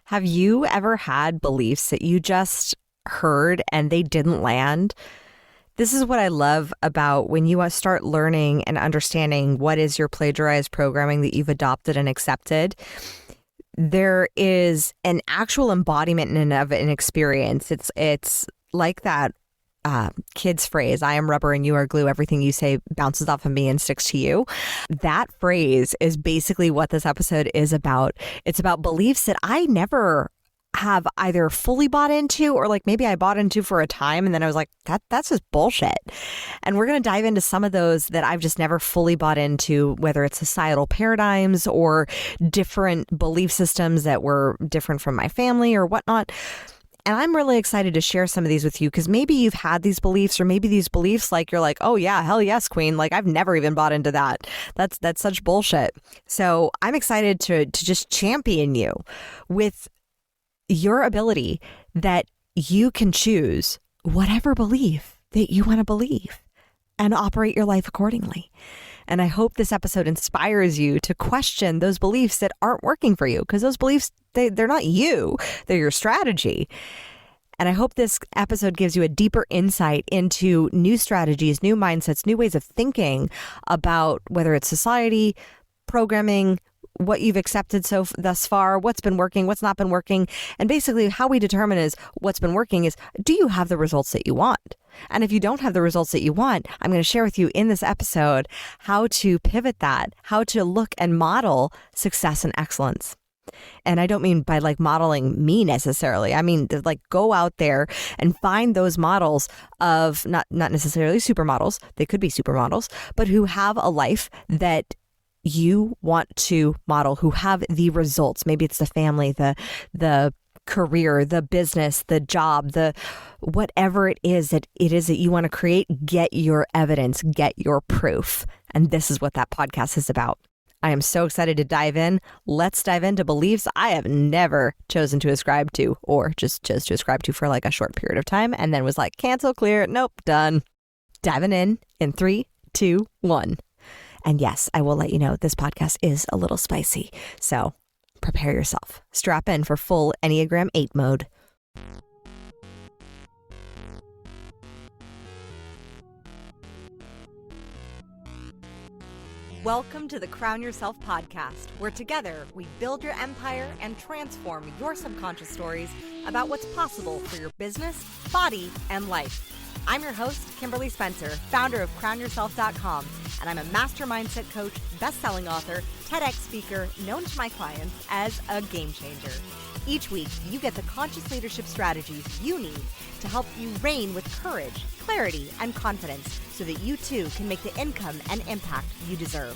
Have you ever had beliefs that you just heard and they didn't land? This is what I love about when you start learning and understanding what is your plagiarized programming that you've adopted and accepted. There is an actual embodiment of an experience. It's like that kid's phrase, I am rubber and you are glue. Everything you say bounces off of me and sticks to you. That phrase is basically what this episode is about. It's about beliefs that I never have either fully bought into or like maybe I bought into for a time and then I was like, that's just bullshit. And we're going to dive into some of those that I've just never fully bought into, whether it's societal paradigms or different belief systems that were different from my family or whatnot. And I'm really excited to share some of these with you because maybe you've had these beliefs, or maybe these beliefs like you're like, oh yeah, hell yes, queen. Like I've never even bought into that. That's such bullshit. So I'm excited to just champion you with your ability that you can choose whatever belief that you want to believe and operate your life accordingly. And I hope this episode inspires you to question those beliefs that aren't working for you, because those beliefs, they're not you, they're your strategy. And I hope this episode gives you a deeper insight into new strategies, new mindsets, new ways of thinking about whether it's society, programming, what you've accepted thus far, what's been working, what's not been working. And basically how we determine is what's been working is, do you have the results that you want? And if you don't have the results that you want, I'm going to share with you in this episode how to pivot that, how to look and model success and excellence. And I don't mean by like modeling me necessarily. I mean, like go out there and find those models of not necessarily supermodels. They could be supermodels, but who have a life that you want to model, who have the results. Maybe it's the family, the career, the business, the job, the whatever it is that you want to create. Get your evidence, get your proof. And this is what that podcast is about. I am so excited to dive in. Let's dive into beliefs I have never chosen to ascribe to, or just chose to ascribe to for like a short period of time and then was like, cancel, clear, nope, done. Diving in 3, 2, 1. And yes, I will let you know this podcast is a little spicy, so prepare yourself. Strap in for full Enneagram 8 mode. Welcome to the Crown Yourself podcast, where together we build your empire and transform your subconscious stories about what's possible for your business, body, and life. I'm your host, Kimberly Spencer, founder of CrownYourself.com, and I'm a master mindset coach, best-selling author, TEDx speaker, known to my clients as a game changer. Each week, you get the conscious leadership strategies you need to help you reign with courage, clarity, and confidence so that you too can make the income and impact you deserve.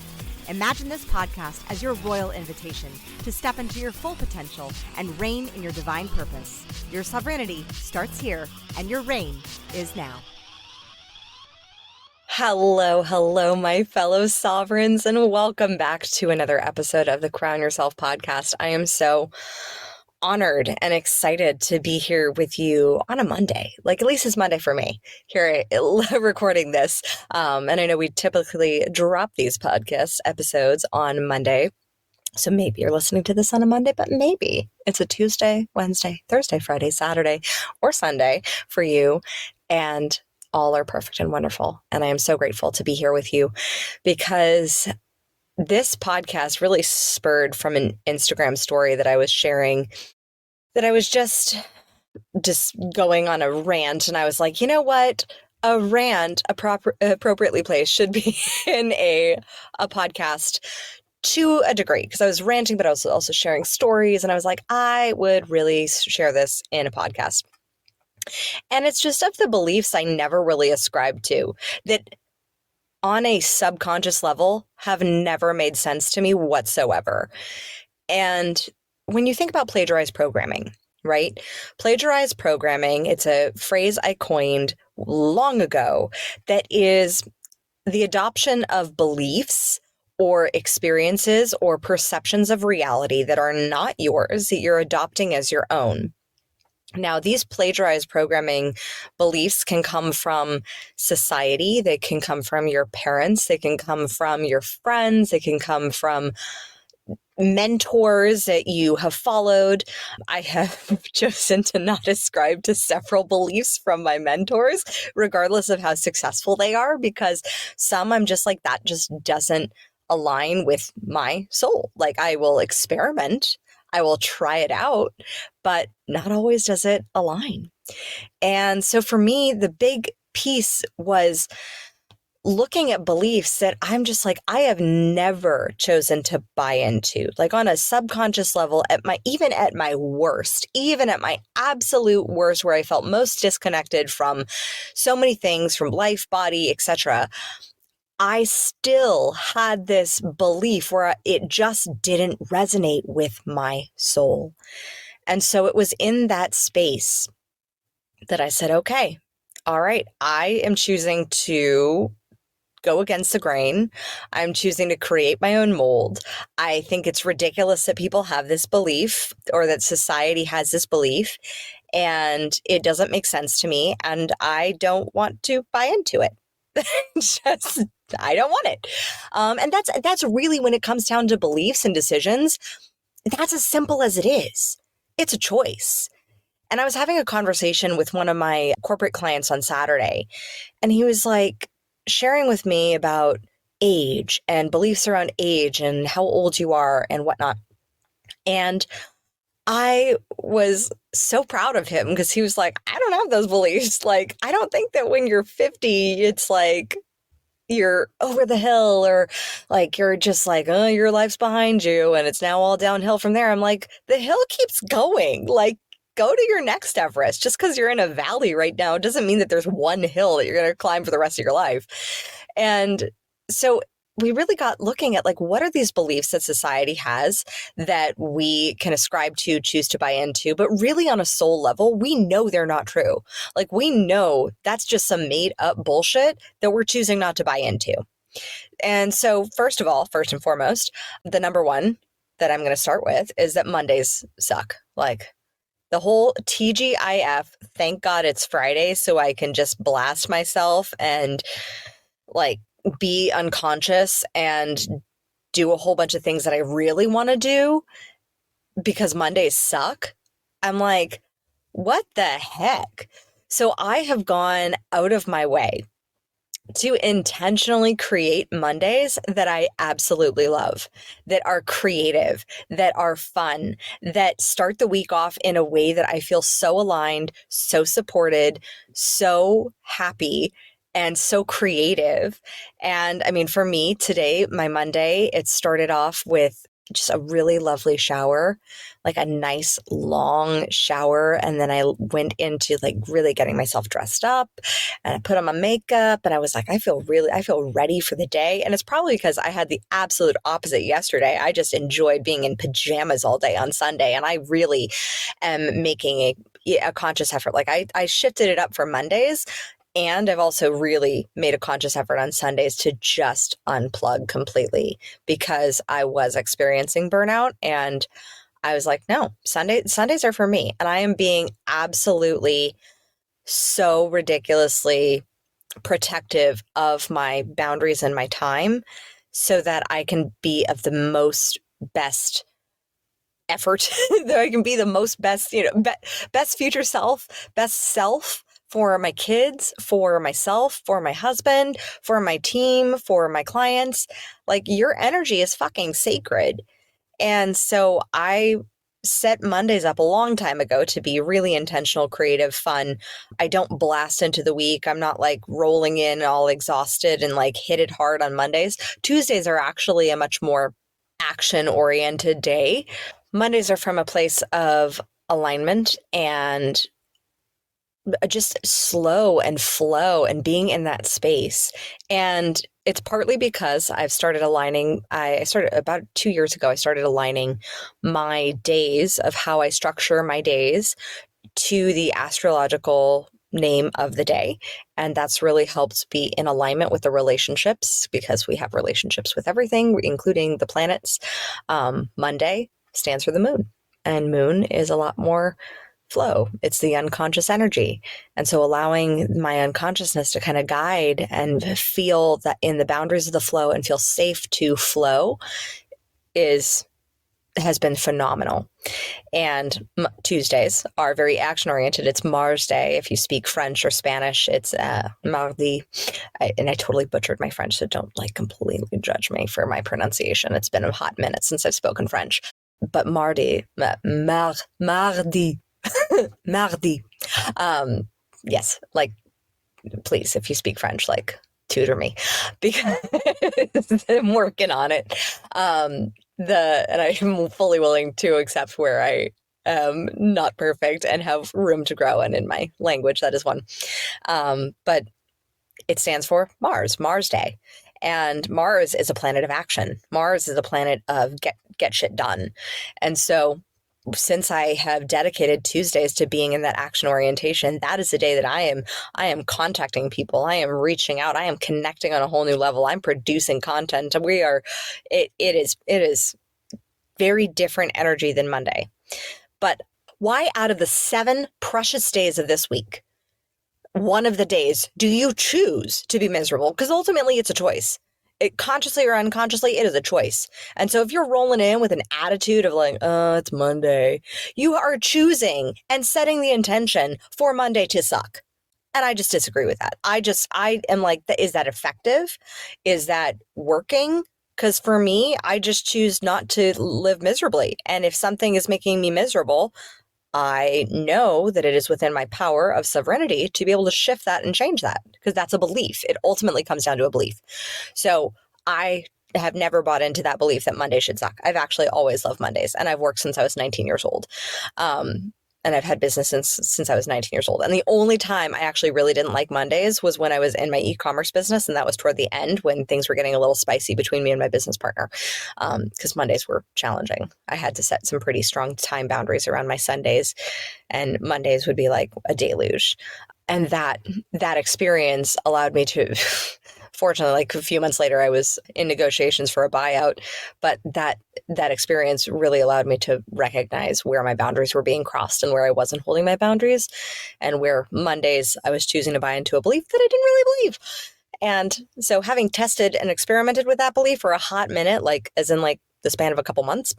Imagine this podcast as your royal invitation to step into your full potential and reign in your divine purpose. Your sovereignty starts here, and your reign is now. Hello, my fellow sovereigns, and welcome back to another episode of the Crown Yourself podcast. I am so honored and excited to be here with you on a Monday. Like, at least it's Monday for me here recording this. And I know we typically drop these podcast episodes on Monday. So maybe you're listening to this on a Monday, but maybe it's a Tuesday, Wednesday, Thursday, Friday, Saturday, or Sunday for you. And all are perfect and wonderful. And I am so grateful to be here with you, because this podcast really spurred from an Instagram story that I was sharing, that I was just going on a rant. And I was like, you know what? A rant appropriately placed should be in a podcast to a degree, because I was ranting, but I was also sharing stories. And I was like, I would really share this in a podcast. And it's just of the beliefs I never really ascribed to, that on a subconscious level have never made sense to me whatsoever. And when you think about plagiarized programming, right? Plagiarized programming, it's a phrase I coined long ago that is the adoption of beliefs or experiences or perceptions of reality that are not yours, that you're adopting as your own. Now, these plagiarized programming beliefs can come from society. They can come from your parents. They can come from your friends. They can come from mentors that you have followed. I have chosen to not ascribe to several beliefs from my mentors, regardless of how successful they are, because some I'm just like, that just doesn't align with my soul. Like, I will experiment, I will try it out, but not always does it align. And so for me, the big piece was looking at beliefs that I'm just like, I have never chosen to buy into, like on a subconscious level, even at my worst, even at my absolute worst, where I felt most disconnected from so many things, from life, body, etc. I still had this belief where it just didn't resonate with my soul. And so it was in that space that I said, okay, all right, I am choosing to go against the grain. I'm choosing to create my own mold. I think it's ridiculous that people have this belief, or that society has this belief, and it doesn't make sense to me, and I don't want to buy into it. Just, I don't want it. And that's really, when it comes down to beliefs and decisions, that's as simple as it is. It's a choice. And I was having a conversation with one of my corporate clients on Saturday, and he was like sharing with me about age and beliefs around age and how old you are and whatnot. And I was so proud of him, because he was like, I don't have those beliefs. Like, I don't think that when you're 50, it's like you're over the hill, or like you're just like, oh, your life's behind you and it's now all downhill from there. I'm like, the hill keeps going. Like, go to your next Everest. Just because you're in a valley right now doesn't mean that there's one hill that you're going to climb for the rest of your life. And so we really got looking at, like, what are these beliefs that society has that we can ascribe to, choose to buy into, but really on a soul level, we know they're not true. Like, we know that's just some made up bullshit that we're choosing not to buy into. And so first and foremost, the number one that I'm going to start with is that Mondays suck. Like, the whole TGIF, thank God it's Friday so I can just blast myself and like be unconscious and do a whole bunch of things that I really want to do because Mondays suck. I'm like, what the heck? So I have gone out of my way to intentionally create Mondays that I absolutely love, that are creative, that are fun, that start the week off in a way that I feel so aligned, so supported, so happy, and so creative. And I mean, for me today, my Monday, it started off with just a really lovely shower, like a nice long shower. And then I went into like really getting myself dressed up, and I put on my makeup, and I was like, I feel ready for the day. And it's probably because I had the absolute opposite yesterday. I just enjoyed being in pajamas all day on Sunday. And I really am making a conscious effort. Like, I shifted it up for Mondays. And I've also really made a conscious effort on Sundays to just unplug completely, because I was experiencing burnout, and I was like, no, Sundays are for me. And I am being absolutely so ridiculously protective of my boundaries and my time, so that I can be of the most best effort, that I can be the most best, best future self, best self for my kids, for myself, for my husband, for my team, for my clients. Like, your energy is fucking sacred. And so I set Mondays up a long time ago to be really intentional, creative, fun. I don't blast into the week. I'm not like rolling in all exhausted and like hit it hard on Mondays. Tuesdays are actually a much more action-oriented day. Mondays are from a place of alignment and just slow and flow and being in that space. And it's partly because I've started aligning. I started about 2 years ago. I started aligning my days of how I structure my days to the astrological name of the day. And that's really helped be in alignment with the relationships, because we have relationships with everything, including the planets. Monday stands for the moon, and moon is a lot more flow. It's the unconscious energy. And so allowing my unconsciousness to kind of guide and feel that in the boundaries of the flow and feel safe to flow is has been phenomenal. And Tuesdays are very action-oriented. It's Mars Day. If you speak French or Spanish, it's Mardi. And I totally butchered my French, so don't completely judge me for my pronunciation. It's been a hot minute since I've spoken French. But Mardi, Mardi, Mardi. Yes, please, if you speak French, tutor me, because I'm working on it. And I'm fully willing to accept where I am not perfect and have room to grow. And in my language, that is one. But it stands for Mars Day. And Mars is a planet of action. Mars is a planet of get shit done. And so since I have dedicated Tuesdays to being in that action orientation, that is the day that I am contacting people. I am reaching out. I am connecting on a whole new level. I'm producing content. It is very different energy than Monday. But why, out of the 7 precious days of this week, one of the days do you choose to be miserable? Because ultimately it's a choice. Consciously or unconsciously, it is a choice. And so if you're rolling in with an attitude of it's Monday, you are choosing and setting the intention for Monday to suck. And I just disagree with that. I am is that effective? Is that working? Because for me, I just choose not to live miserably. And if something is making me miserable, I know that it is within my power of sovereignty to be able to shift that and change that, because that's a belief. It ultimately comes down to a belief. So I have never bought into that belief that Monday should suck. I've actually always loved Mondays, and I've worked since I was 19 years old. And I've had business since I was 19 years old. And the only time I actually really didn't like Mondays was when I was in my e-commerce business. And that was toward the end, when things were getting a little spicy between me and my business partner, because Mondays were challenging. I had to set some pretty strong time boundaries around my Sundays, and Mondays would be like a deluge. And that experience allowed me to, fortunately, a few months later, I was in negotiations for a buyout. But that experience really allowed me to recognize where my boundaries were being crossed and where I wasn't holding my boundaries, and where Mondays I was choosing to buy into a belief that I didn't really believe. And so, having tested and experimented with that belief for a hot minute, as in the span of a couple months,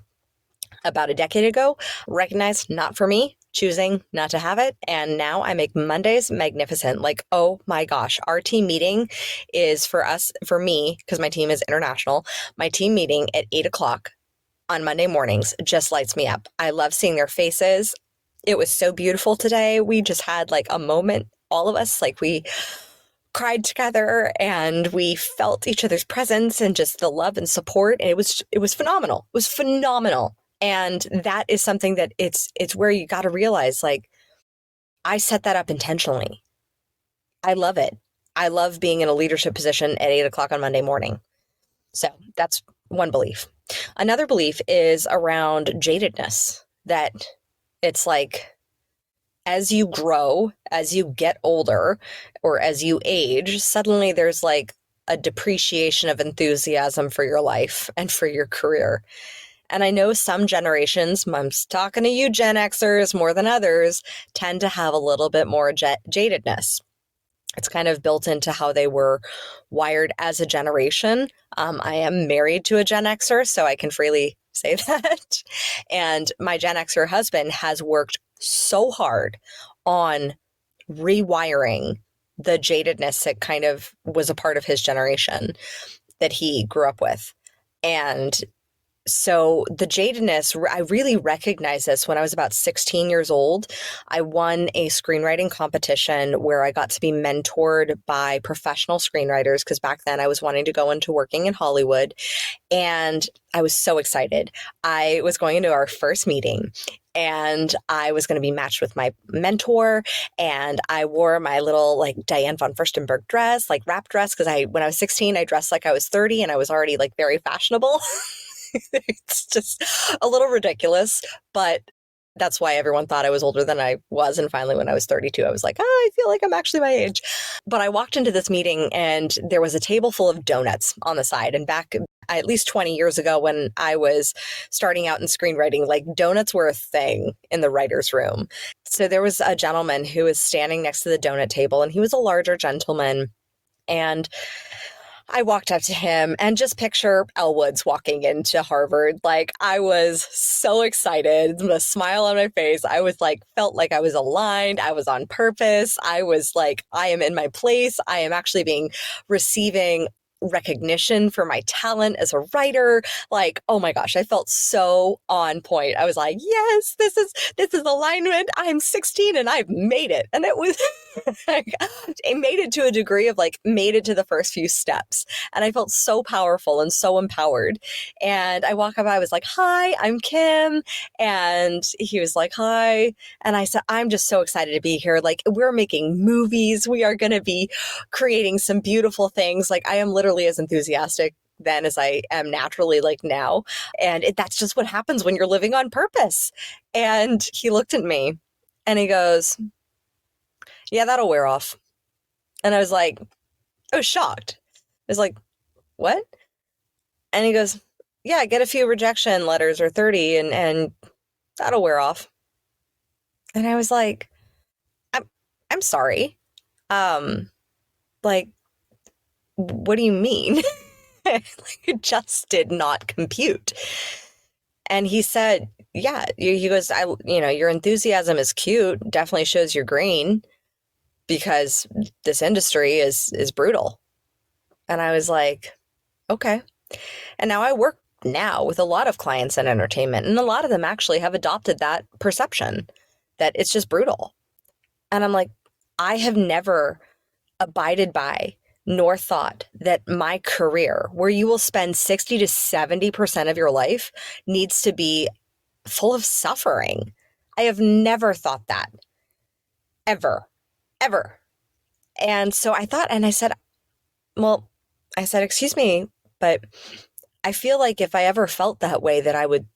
about a decade ago, recognized not for me, choosing not to have it. And now I make Mondays magnificent. Oh my gosh, our team meeting is for me, because my team is international, my team meeting at 8:00 on Monday mornings just lights me up. I love seeing their faces. It was so beautiful today. We just had a moment, all of us, we cried together and we felt each other's presence and just the love and support. And it was phenomenal. It was phenomenal. And that is something that it's where you got to realize, I set that up intentionally. I love it. I love being in a leadership position at 8:00 on Monday morning. So that's one belief. Another belief is around jadedness, that it's as you grow, as you get older, or as you age, suddenly there's a depreciation of enthusiasm for your life and for your career. And I know some generations, I'm talking to you Gen Xers more than others, tend to have a little bit more jadedness. It's kind of built into how they were wired as a generation. I am married to a Gen Xer, so I can freely say that. And my Gen Xer husband has worked so hard on rewiring the jadedness that kind of was a part of his generation that he grew up with. And so the jadedness, I really recognized this when I was about 16 years old. I won a screenwriting competition where I got to be mentored by professional screenwriters, because back then I was wanting to go into working in Hollywood. And I was so excited. I was going into our first meeting, and I was going to be matched with my mentor, and I wore my little Diane von Furstenberg dress, wrap dress, because when I was 16, I dressed like I was 30, and I was already very fashionable. It's just a little ridiculous, but that's why everyone thought I was older than I was. And finally, when I was 32, I was I feel like I'm actually my age. But I walked into this meeting and there was a table full of donuts on the side. And back at least 20 years ago, when I was starting out in screenwriting, donuts were a thing in the writer's room. So there was a gentleman who was standing next to the donut table, and he was a larger gentleman. And I walked up to him and just picture Elle Woods walking into Harvard. Like, I was so excited, the smile on my face. I was like, felt like I was aligned. I was on purpose. I was like, I am in my place. I am actually receiving recognition for my talent as a writer. Like, oh my gosh, I felt so on point. I was like, yes, this is alignment. I'm 16 and I've made it. And it was like, I made it to a degree of like made it to the first few steps. And I felt so powerful and so empowered. And I walk up, I was like, hi, I'm Kim. And he was like, hi. And I said, I'm just so excited to be here. Like, we're making movies. We are going to be creating some beautiful things. Like, I am literally as enthusiastic then as I am naturally like now. And that's just what happens when you're living on purpose. And he looked at me and he goes, yeah, that'll wear off. And I was like, I was shocked. I was like, what? And he goes, yeah, get a few rejection letters or 30 and that'll wear off. And I was like, I'm sorry. Like, what do you mean? Like, it just did not compute. And he said, yeah, he goes, your enthusiasm is cute. Definitely shows you're green because this industry is brutal. And I was like, okay. And now I work now with a lot of clients in entertainment, and a lot of them actually have adopted that perception that it's just brutal. And I'm like, I have never abided by nor thought that my career, where you will spend 60 to 70% of your life, needs to be full of suffering. I have never thought that. Ever. And so I thought, and I said, excuse me, but I feel like if I ever felt that way, that I would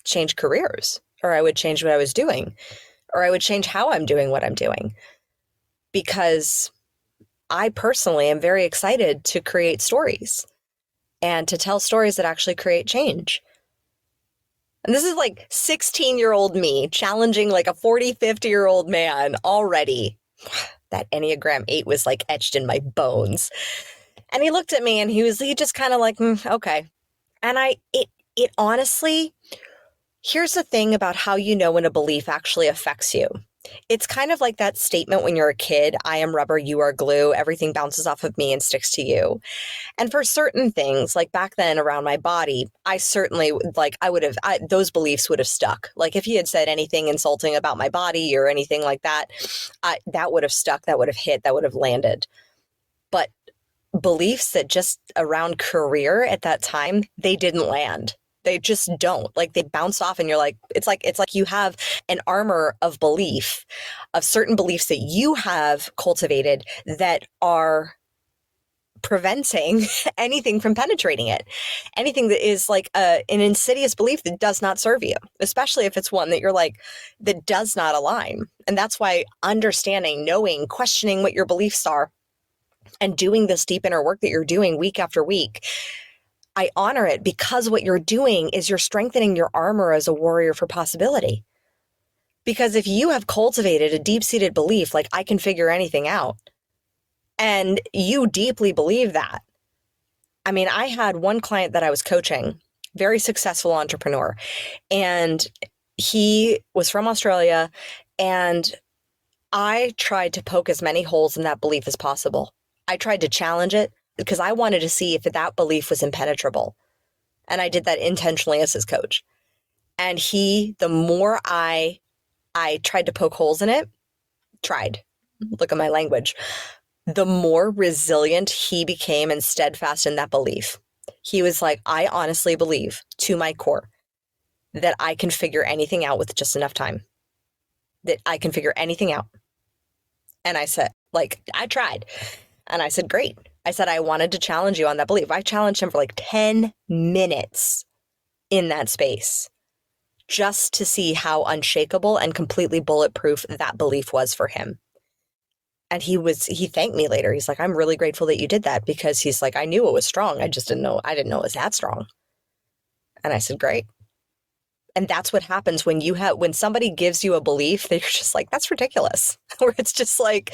change careers, or I would change what I was doing, or I would change how I'm doing what I'm doing. Because I personally am very excited to create stories and to tell stories that actually create change. And this is like 16-year-old me challenging like a 40, 50-year-old man already. That Enneagram 8 was like etched in my bones. And he looked at me and he just kind of like, okay. And it honestly, here's the thing about how you know when a belief actually affects you. It's kind of like that statement when you're a kid, I am rubber, you are glue, everything bounces off of me and sticks to you. And for certain things, like back then around my body, I certainly, like those beliefs would have stuck. Like if he had said anything insulting about my body or anything like that, that would have stuck, that would have hit, that would have landed. But beliefs that just around career at that time, they didn't land. They just don't. Like they bounce off and you're like, it's like you have an armor of belief, of certain beliefs that you have cultivated that are preventing anything from penetrating it. Anything that is like an insidious belief that does not serve you, especially if it's one that you're like, that does not align. And that's why understanding, knowing, questioning what your beliefs are and doing this deep inner work that you're doing week after week, I honor it because what you're doing is you're strengthening your armor as a warrior for possibility. Because if you have cultivated a deep-seated belief like I can figure anything out, and you deeply believe that. I mean, I had one client that I was coaching, very successful entrepreneur, and he was from Australia, and I tried to poke as many holes in that belief as possible. I tried to challenge it, because I wanted to see if that belief was impenetrable. And I did that intentionally as his coach. And the more I tried to poke holes in it, look at my language, the more resilient he became and steadfast in that belief. He was like, I honestly believe to my core that I can figure anything out with just enough time, that I can figure anything out. And I said, like, I tried. And I said, great. I said, I wanted to challenge you on that belief. I challenged him for like 10 minutes in that space just to see how unshakable and completely bulletproof that belief was for him. And he thanked me later. He's like, I'm really grateful that you did that, because he's like, I knew it was strong. I didn't know it was that strong. And I said, great. And that's what happens when somebody gives you a belief that you're just like, that's ridiculous. Or it's just like,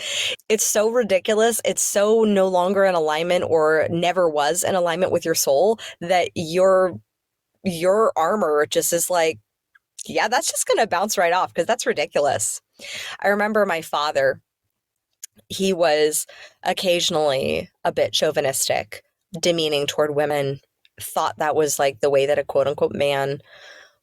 it's so ridiculous. It's so no longer in alignment or never was in alignment with your soul that your armor just is like, yeah, that's just going to bounce right off because that's ridiculous. I remember my father, he was occasionally a bit chauvinistic, demeaning toward women, thought that was like the way that a quote unquote man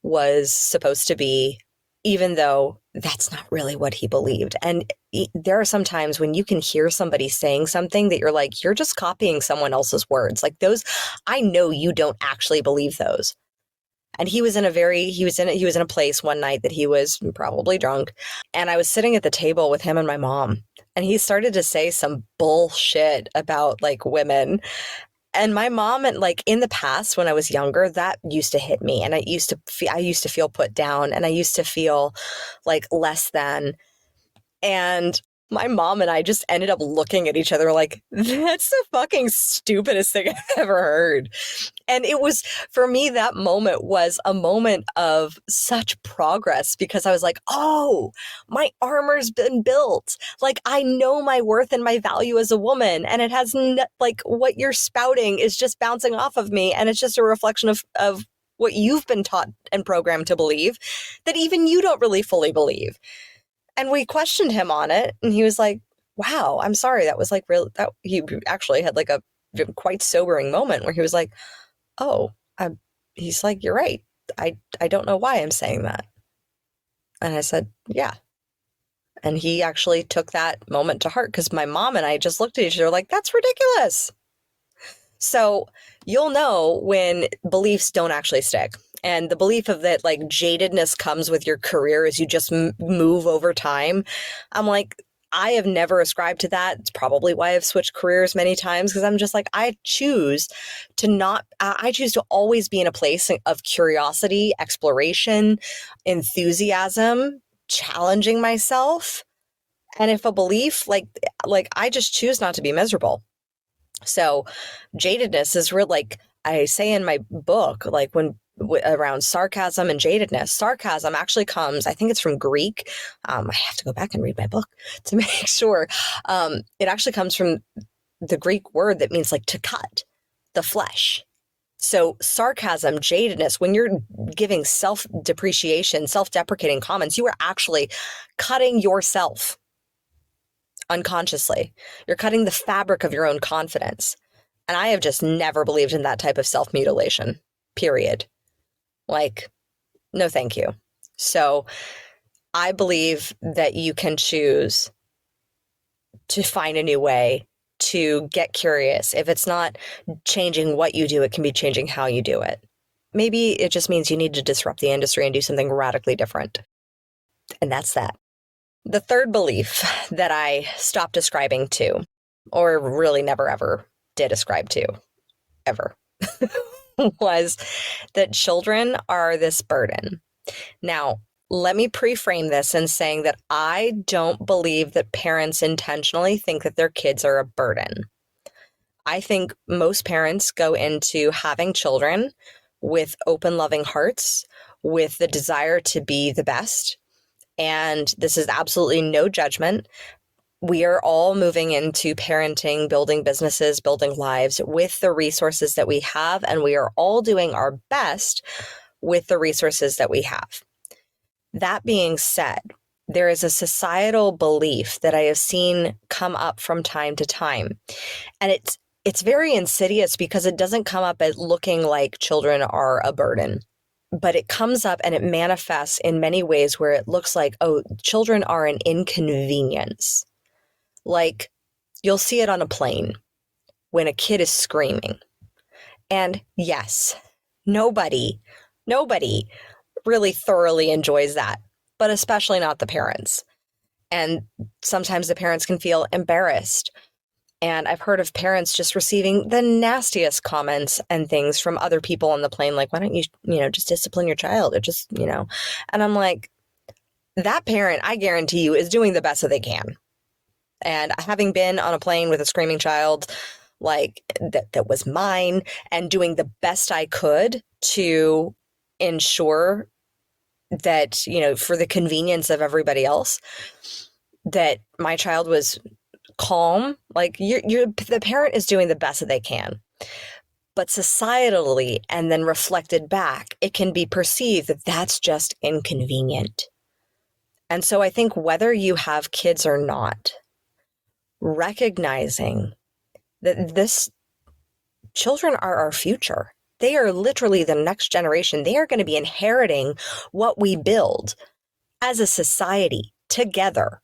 was supposed to be, even though that's not really what he believed. And there are some times when you can hear somebody saying something that you're like, you're just copying someone else's words. Like those, I know you don't actually believe those. And he was in a place one night that he was probably drunk. And I was sitting at the table with him and my mom. And he started to say some bullshit about like women. And my mom, and like in the past when I was younger, that used to hit me. And I used to feel put down, and I used to feel like less than. And my mom and I just ended up looking at each other like, that's the fucking stupidest thing I've ever heard. And it was, for me, that moment was a moment of such progress because I was like, oh, my armor's been built. Like, I know my worth and my value as a woman. And it has, like, what you're spouting is just bouncing off of me. And it's just a reflection of what you've been taught and programmed to believe that even you don't really fully believe. And we questioned him on it. And he was like, wow, I'm sorry. That was like real. That he actually had like a quite sobering moment where he was like, oh, he's like, you're right. I don't know why I'm saying that. And I said, yeah. And he actually took that moment to heart because my mom and I just looked at each other like, that's ridiculous. So you'll know when beliefs don't actually stick. And the belief of that, like, jadedness comes with your career as you just move over time. I'm like, I have never ascribed to that. It's probably why I've switched careers many times because I'm just like, I choose to always be in a place of curiosity, exploration, enthusiasm, challenging myself. And if a belief, like I just choose not to be miserable. So jadedness is real, like I say in my book, like around sarcasm and jadedness. Sarcasm actually comes, I think it's from Greek. I have to go back and read my book to make sure. It actually comes from the Greek word that means like to cut the flesh. So sarcasm, jadedness, when you're giving self-depreciation, self-deprecating comments, you are actually cutting yourself unconsciously. You're cutting the fabric of your own confidence. And I have just never believed in that type of self-mutilation, period. Like, no, thank you. So I believe that you can choose to find a new way to get curious. If it's not changing what you do, it can be changing how you do it. Maybe it just means you need to disrupt the industry and do something radically different. And that's that. The third belief that I stopped ascribing to, or really never ever did ascribe to, ever, was that children are this burden. Now, let me pre-frame this in saying that I don't believe that parents intentionally think that their kids are a burden. I think most parents go into having children with open, loving hearts, with the desire to be the best. And this is absolutely no judgment. We are all moving into parenting, building businesses, building lives with the resources that we have. And we are all doing our best with the resources that we have. That being said, there is a societal belief that I have seen come up from time to time. And it's very insidious because it doesn't come up as looking like children are a burden. But it comes up and it manifests in many ways where it looks like, oh, children are an inconvenience. Like you'll see it on a plane when a kid is screaming. And yes, nobody really thoroughly enjoys that, but especially not the parents. And sometimes the parents can feel embarrassed. And I've heard of parents just receiving the nastiest comments and things from other people on the plane, like, why don't you, just discipline your child or just, and I'm like, that parent, I guarantee you, is doing the best that they can. And having been on a plane with a screaming child, like that was mine, and doing the best I could to ensure that, for the convenience of everybody else, that my child was calm. Like the parent is doing the best that they can. But societally, and then reflected back, it can be perceived that that's just inconvenient. And so I think whether you have kids or not, recognizing that children are our future. They are literally the next generation. They are going to be inheriting what we build as a society together.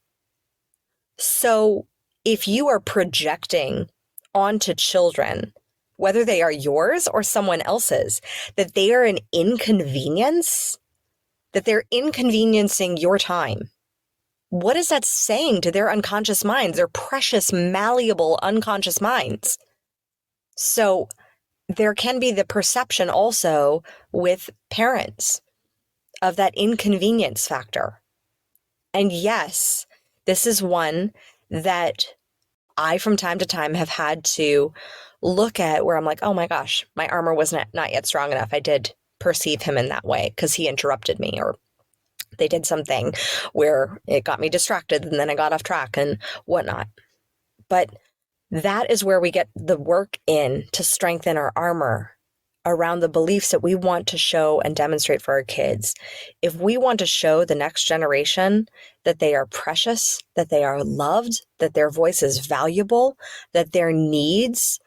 So if you are projecting onto children, whether they are yours or someone else's, that they are an inconvenience, that they're inconveniencing your time, what is that saying to their unconscious minds, their precious, malleable, unconscious minds? So there can be the perception also with parents of that inconvenience factor. And yes, this is one that I, from time to time, have had to look at where I'm like, oh my gosh, my armor was not yet strong enough. I did perceive him in that way because he interrupted me, or they did something where it got me distracted and then I got off track and whatnot. But that is where we get the work in to strengthen our armor around the beliefs that we want to show and demonstrate for our kids. If we want to show the next generation that they are precious, that they are loved, that their voice is valuable, that their needs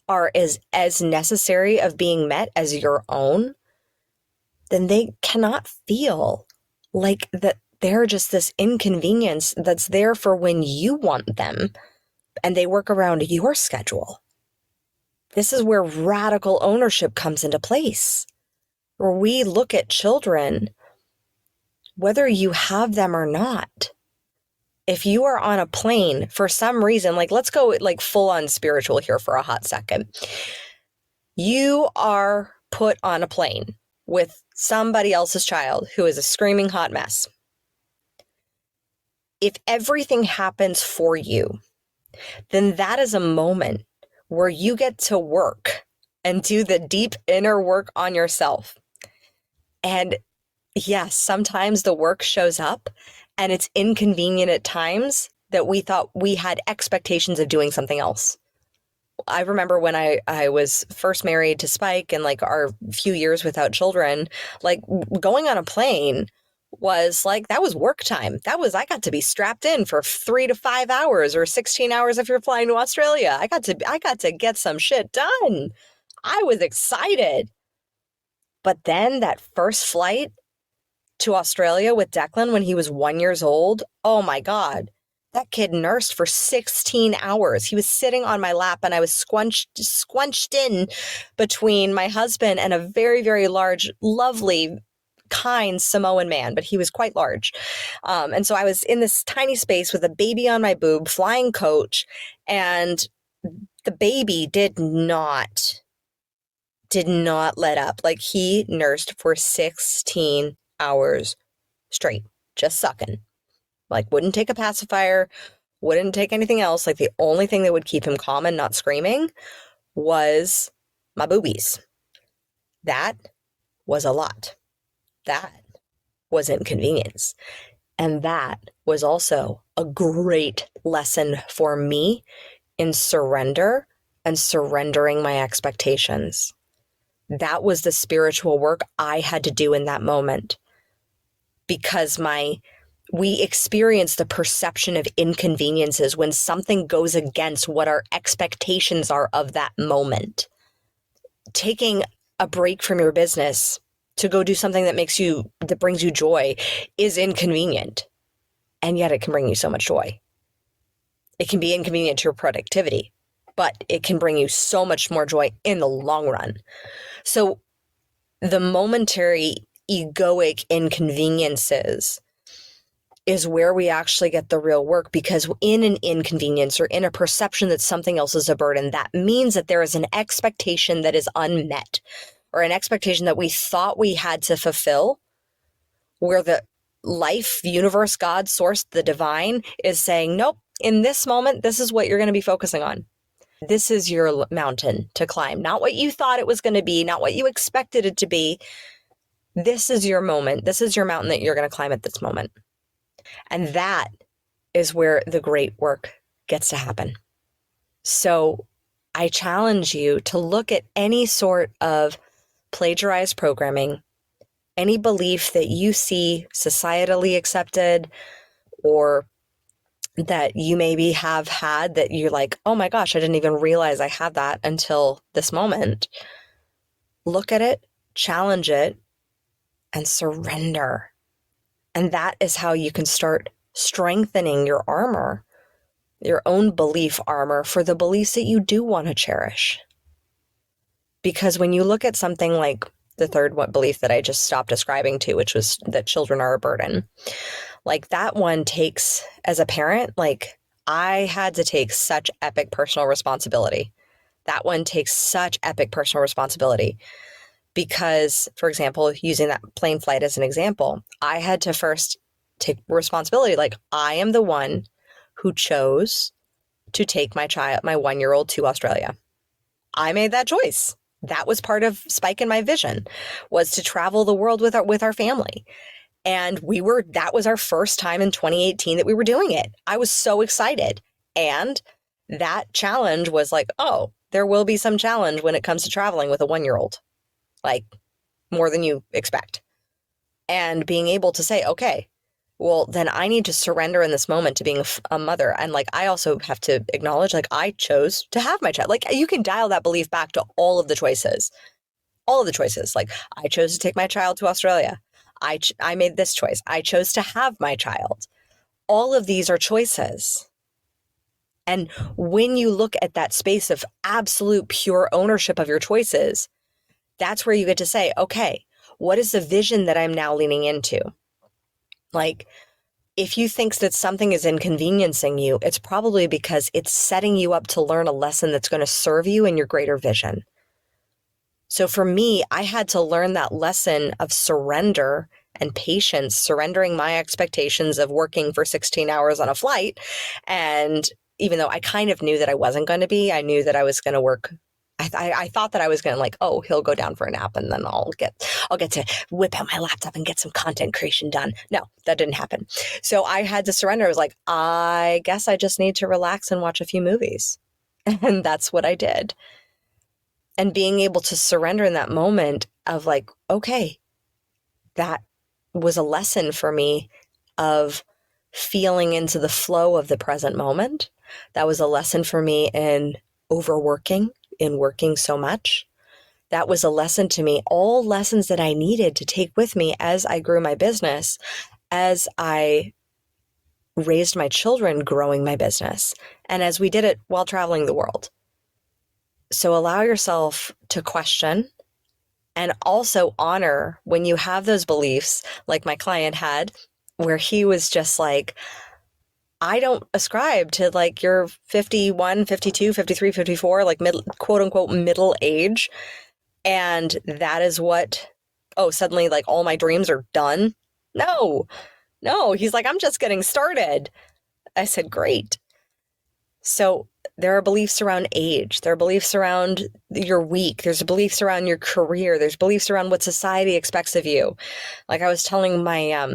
are as necessary of being met as your own, then they cannot feel like that they're just this inconvenience that's there for when you want them and they work around your schedule. This is where radical ownership comes into place, where we look at children, whether you have them or not. If you are on a plane for some reason, like let's go like full on spiritual here for a hot second. You are put on a plane with somebody else's child who is a screaming hot mess. If everything happens for you, then that is a moment where you get to work and do the deep inner work on yourself. And yes, sometimes the work shows up and it's inconvenient at times that we thought we had expectations of doing something else. I remember when I was first married to Spike and like our few years without children, like going on a plane was like, that was work time. I got to be strapped in for 3 to 5 hours or 16 hours if you're flying to Australia. I got to get some shit done. I was excited. But then that first flight to Australia with Declan when he was 1 year old, oh my God, that kid nursed for 16 hours. He was sitting on my lap and I was squunched in between my husband and a very, very large, lovely, kind Samoan man, but he was quite large. And so I was in this tiny space with a baby on my boob, flying coach, and the baby did not let up. Like he nursed for 16 hours straight, just sucking. Like wouldn't take a pacifier, wouldn't take anything else. Like the only thing that would keep him calm and not screaming was my boobies. That was a lot. That was inconvenience. And that was also a great lesson for me in surrender and surrendering my expectations. That was the spiritual work I had to do in that moment because we experience the perception of inconveniences when something goes against what our expectations are of that moment. Taking a break from your business to go do something that brings you joy is inconvenient. And yet it can bring you so much joy. It can be inconvenient to your productivity, but it can bring you so much more joy in the long run. So the momentary egoic inconveniences is where we actually get the real work, because in an inconvenience or in a perception that something else is a burden, that means that there is an expectation that is unmet, or an expectation that we thought we had to fulfill, where the life, universe, God, source, the divine is saying, nope, in this moment, this is what you're going to be focusing on. This is your mountain to climb, not what you thought it was going to be, not what you expected it to be. This is your moment. This is your mountain that you're going to climb at this moment. And that is where the great work gets to happen. So I challenge you to look at any sort of plagiarized programming, any belief that you see societally accepted or that you maybe have had that you're like, oh my gosh, I didn't even realize I had that until this moment. Look at it, challenge it, and surrender. And that is how you can start strengthening your armor, your own belief armor for the beliefs that you do want to cherish. Because when you look at something like the third belief that I just stopped ascribing to, which was that children are a burden, like that one takes, as a parent, like I had to take such epic personal responsibility. That one takes such epic personal responsibility because, for example, using that plane flight as an example, I had to first take responsibility. Like I am the one who chose to take my 1-year-old to Australia. I made that choice. That was part of Spike and my vision, was to travel the world with our family. And that was our first time in 2018 that we were doing it. I was so excited. And that challenge was like, oh, there will be some challenge when it comes to traveling with a 1-year-old, like more than you expect. And being able to say, okay, well, then I need to surrender in this moment to being a mother. And like, I also have to acknowledge, like, I chose to have my child. Like, you can dial that belief back to all of the choices. Like, I chose to take my child to Australia. I made this choice. I chose to have my child. All of these are choices. And when you look at that space of absolute pure ownership of your choices, that's where you get to say, okay, what is the vision that I'm now leaning into? Like, if you think that something is inconveniencing you, it's probably because it's setting you up to learn a lesson that's going to serve you in your greater vision. So for me, I had to learn that lesson of surrender and patience, surrendering my expectations of working for 16 hours on a flight. And even though I kind of knew that I wasn't going to be, I knew that I was going to work. I thought that I was going to like, oh, he'll go down for a nap and then I'll get to whip out my laptop and get some content creation done. No, that didn't happen. So I had to surrender. I was like, I guess I just need to relax and watch a few movies. And that's what I did. And being able to surrender in that moment of like, okay, that was a lesson for me of feeling into the flow of the present moment. That was a lesson for me in overworking, in working so much. That was a lesson to me, all lessons that I needed to take with me as I grew my business, as I raised my children growing my business, and as we did it while traveling the world. So allow yourself to question and also honor when you have those beliefs, like my client had, where he was just like, I don't ascribe to like your 51, 52, 53, 54, like quote unquote middle age. And that is what, suddenly like all my dreams are done. No. He's like, I'm just getting started. I said, great. So there are beliefs around age. There are beliefs around your week. There's beliefs around your career. There's beliefs around what society expects of you. Like I was telling my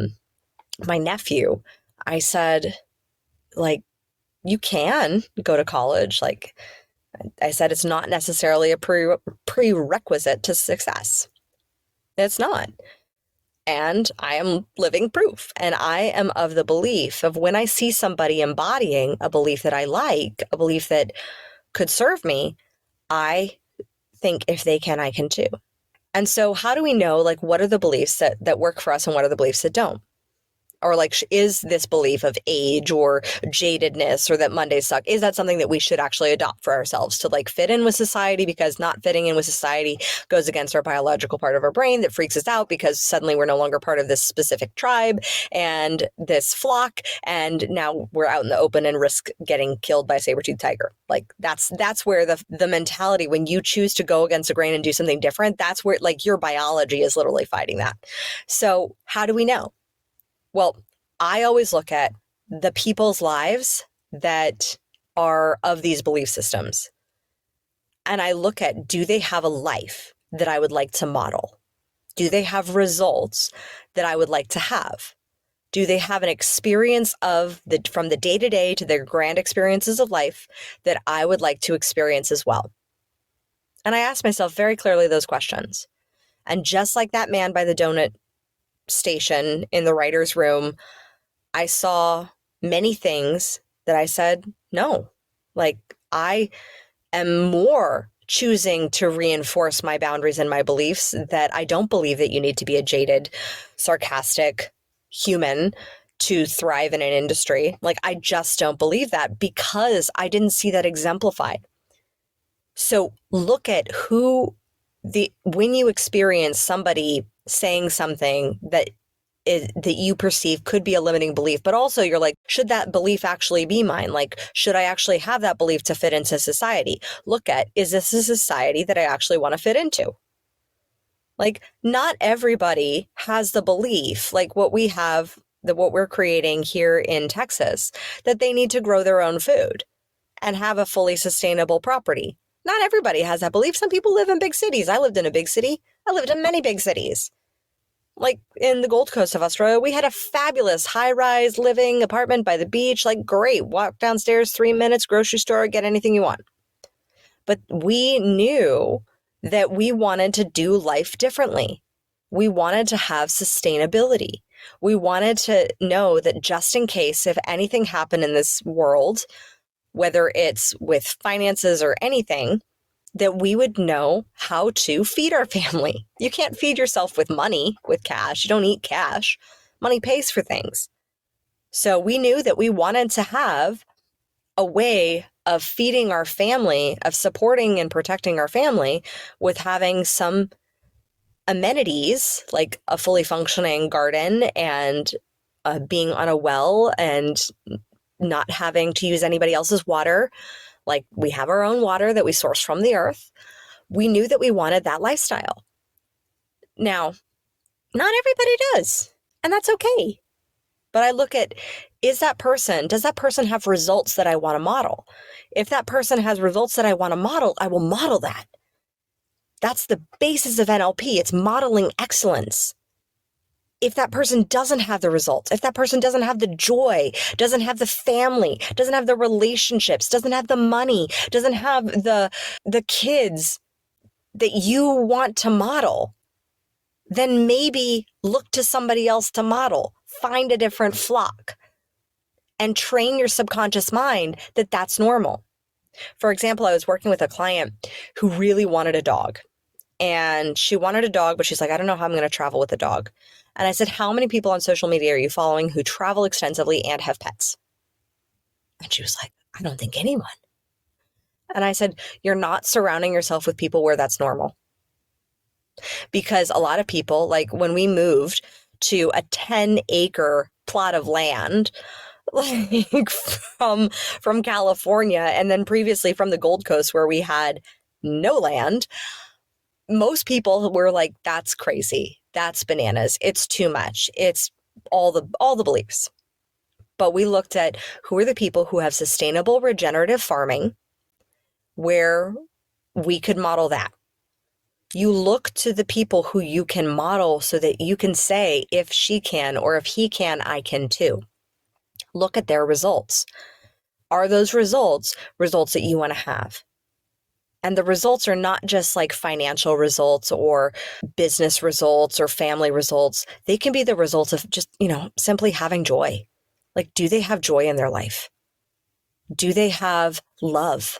my nephew, I said, like, you can go to college. Like I said, it's not necessarily a prerequisite to success. It's not. And I am living proof. And I am of the belief of when I see somebody embodying a belief that I like, a belief that could serve me, I think if they can, I can too. And so how do we know, like, what are the beliefs that work for us and what are the beliefs that don't? Or like, is this belief of age or jadedness or that Mondays suck, is that something that we should actually adopt for ourselves to like fit in with society? Because not fitting in with society goes against our biological part of our brain that freaks us out because suddenly we're no longer part of this specific tribe and this flock. And now we're out in the open and risk getting killed by a saber-toothed tiger. Like that's where the mentality, when you choose to go against the grain and do something different, that's where like your biology is literally fighting that. So how do we know? Well, I always look at the people's lives that are of these belief systems. And I look at, do they have a life that I would like to model? Do they have results that I would like to have? Do they have an experience from the day-to-day to their grand experiences of life that I would like to experience as well? And I asked myself very clearly those questions. And just like that man by the donut station in the writer's room, I saw many things that I said, no. Like, I am more choosing to reinforce my boundaries and my beliefs that I don't believe that you need to be a jaded, sarcastic human to thrive in an industry. Like, I just don't believe that because I didn't see that exemplified. So look at when you experience somebody saying something that you perceive could be a limiting belief, but also you're like, should that belief actually be mine? Like, should I actually have that belief to fit into society? Look at, is this a society that I actually want to fit into? Like, not everybody has the belief, like what we're creating here in Texas, that they need to grow their own food and have a fully sustainable property. Not everybody has that belief. Some people live in big cities. I lived in a big city. I lived in many big cities. Like in the Gold Coast of Australia, we had a fabulous high-rise living apartment by the beach. Like, great. Walk downstairs, 3 minutes, grocery store, get anything you want. But we knew that we wanted to do life differently. We wanted to have sustainability. We wanted to know that just in case if anything happened in this world, whether it's with finances or anything, that we would know how to feed our family. You can't feed yourself with money, with cash. You don't eat cash. Money pays for things. So we knew that we wanted to have a way of feeding our family, of supporting and protecting our family with having some amenities like a fully functioning garden and being on a well and not having to use anybody else's water. Like, we have our own water that we source from the earth. We knew that we wanted that lifestyle. Now, not everybody does, and that's okay. But I look at, does that person have results that I want to model? If that person has results that I want to model, I will model that. That's the basis of NLP. It's modeling excellence. If that person doesn't have the results, if that person doesn't have the joy, doesn't have the family, doesn't have the relationships, doesn't have the money, doesn't have the kids that you want to model, then maybe look to somebody else to model. Find a different flock and train your subconscious mind that that's normal. For example, I was working with a client who really wanted a dog. And she wanted a dog, but she's like, I don't know how I'm going to travel with a dog. And I said, how many people on social media are you following who travel extensively and have pets? And she was like, I don't think anyone. And I said, you're not surrounding yourself with people where that's normal. Because a lot of people, like when we moved to a 10-acre plot of land, like from California, and then previously from the Gold Coast where we had no land, most people were like, that's crazy. That's bananas. It's too much. It's all the beliefs. But we looked at who are the people who have sustainable regenerative farming where we could model that. You look to the people who you can model so that you can say, if she can or if he can, I can too. Look at their results. Are those results that you want to have? And the results are not just like financial results or business results or family results. They can be the results of just, simply having joy. Like, do they have joy in their life? Do they have love,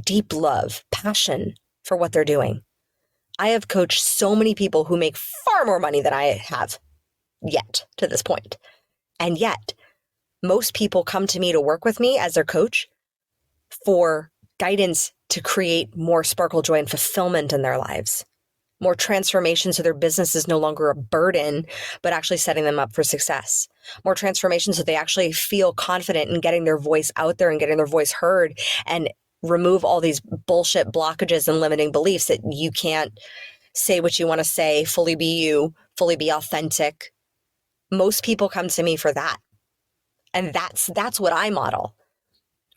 deep love, passion for what they're doing? I have coached so many people who make far more money than I have yet to this point. And yet, most people come to me to work with me as their coach for guidance to create more sparkle, joy, and fulfillment in their lives, more transformation so their business is no longer a burden, but actually setting them up for success, more transformation so they actually feel confident in getting their voice out there and getting their voice heard and remove all these bullshit blockages and limiting beliefs that you can't say what you want to say, fully be you, fully be authentic. Most people come to me for that. And that's what I model.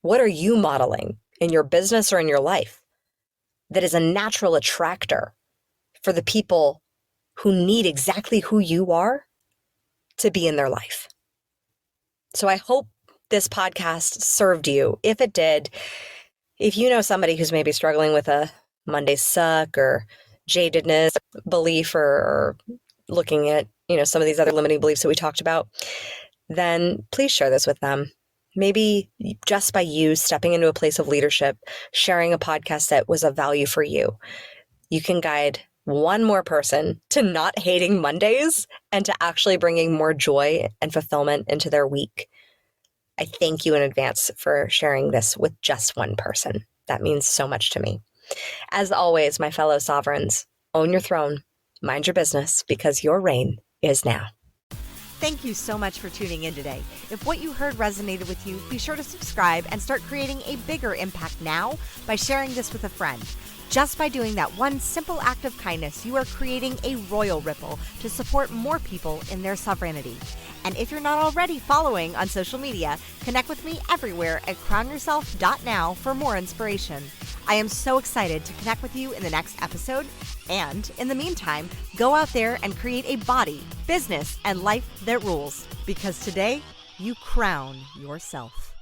What are you modeling in your business or in your life that is a natural attractor for the people who need exactly who you are to be in their life. So I hope this podcast served you. If it did, if you know somebody who's maybe struggling with a Monday suck or jadedness belief or looking at, some of these other limiting beliefs that we talked about, then please share this with them. Maybe just by you stepping into a place of leadership, sharing a podcast that was of value for you, you can guide one more person to not hating Mondays and to actually bringing more joy and fulfillment into their week. I thank you in advance for sharing this with just one person. That means so much to me. As always, my fellow sovereigns, own your throne, mind your business, because your reign is now. Thank you so much for tuning in today. If what you heard resonated with you, be sure to subscribe and start creating a bigger impact now by sharing this with a friend. Just by doing that one simple act of kindness, you are creating a royal ripple to support more people in their sovereignty. And if you're not already following on social media, connect with me everywhere at crownyourself.now for more inspiration. I am so excited to connect with you in the next episode. And in the meantime, go out there and create a body, business, and life that rules. Because today, you crown yourself.